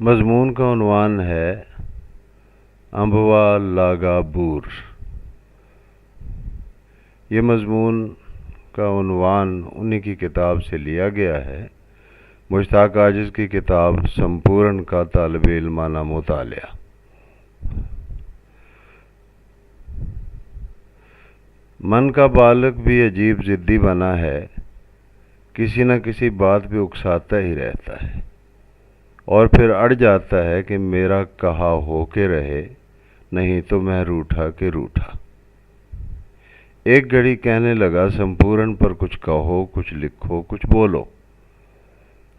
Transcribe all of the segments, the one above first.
मज़मून का उन्वान है अम्बवा लागा बूर। ये मज़मून का उन्वान उन्हीं की किताब से लिया गया है, मुश्ताक आजिज़ की किताब संपूर्ण का तालिबे इल्माना मुतालिया। मन का बालक भी अजीब ज़िद्दी बना है, किसी न किसी बात पे उकसाता ही रहता है और फिर अड़ जाता है कि मेरा कहा हो के रहे, नहीं तो मैं रूठा के रूठा। एक घड़ी कहने लगा संपूर्ण पर कुछ कहो, कुछ लिखो, कुछ बोलो।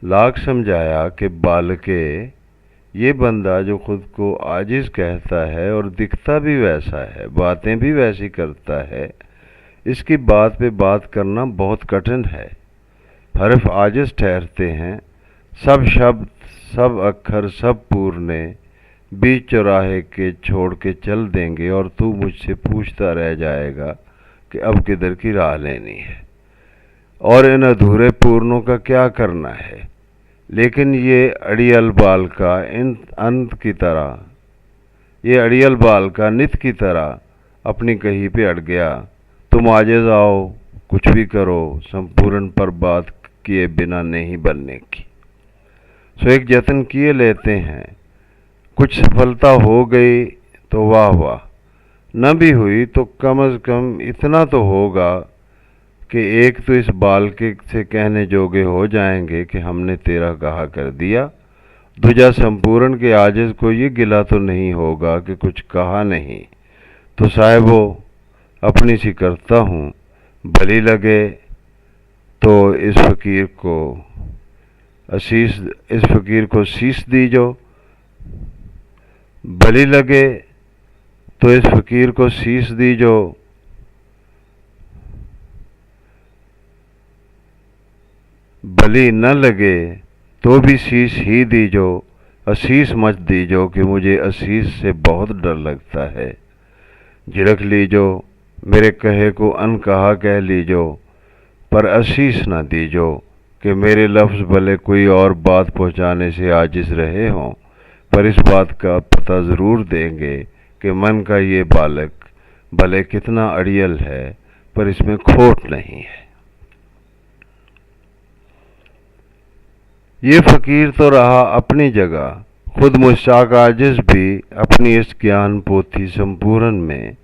लाख समझाया कि बालके, ये बंदा जो खुद को आजिज़ कहता है और दिखता भी वैसा है, बातें भी वैसी करता है, इसकी बात पे बात करना बहुत कठिन है। हर्फ आजिज़ ठहरते हैं, सब शब्द, सब अक्षर, सब पूर्णे बीच चौराहे के छोड़ के चल देंगे और तू मुझसे पूछता रह जाएगा कि अब किधर की राह लेनी है और इन अधूरे पूर्णों का क्या करना है। लेकिन ये अड़ियल बाल का अंत की तरह, ये अड़ियल बाल का नित की तरह अपनी कहीं पे अड़ गया। तुम आजिज़ आओ, कुछ भी करो, संपूर्ण पर बात किए बिना नहीं बनने की। सो एक जतन किए लेते हैं, कुछ सफलता हो गई तो वाह वाह, न भी हुई तो कम से कम इतना तो होगा कि एक तो इस बाल के से कहने जोगे हो जाएंगे कि हमने तेरा कहा कर दिया। दूजा, संपूर्ण के आजिज़ को ये गिला तो नहीं होगा कि कुछ कहा नहीं। तो साहिबो, अपनी सी करता हूँ, भली लगे तो इस फ़कीर को शीश दीजो, भली लगे तो इस फ़कीर को शीश दीजो, भली न लगे तो भी शीश ही दीजो, अशीस मत दीजो कि मुझे अशीस से बहुत डर लगता है। झिड़क लीजो, मेरे कहे को अनकहा कह लीजो, पर अशीस न दीजो कि मेरे लफ्ज़ भले कोई और बात पहुँचाने से आजिज़ रहे हों, पर इस बात का पता ज़रूर देंगे कि मन का ये बालक भले कितना अड़ियल है, पर इसमें खोट नहीं है। ये फ़कीर तो रहा अपनी जगह, खुद मुश्ताक आजिज़ भी अपनी इस ज्ञान पोथी संपूर्ण में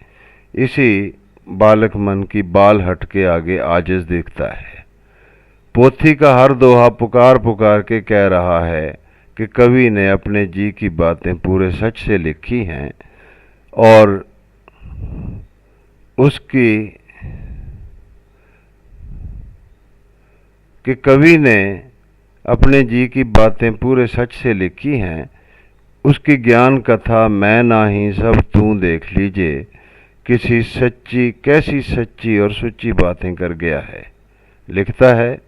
इसी बालक मन की बाल हट के आगे आजिज़ दिखता है। पोथी का हर दोहा पुकार पुकार के कह रहा है कि कवि ने अपने जी की बातें पूरे सच से लिखी हैं और उसकी कि कवि ने अपने जी की बातें पूरे सच से लिखी हैं, उसकी ज्ञान कथा मैं ना ही सब तू देख लीजिए, कैसी सच्ची और सुच्ची बातें कर गया है। लिखता है,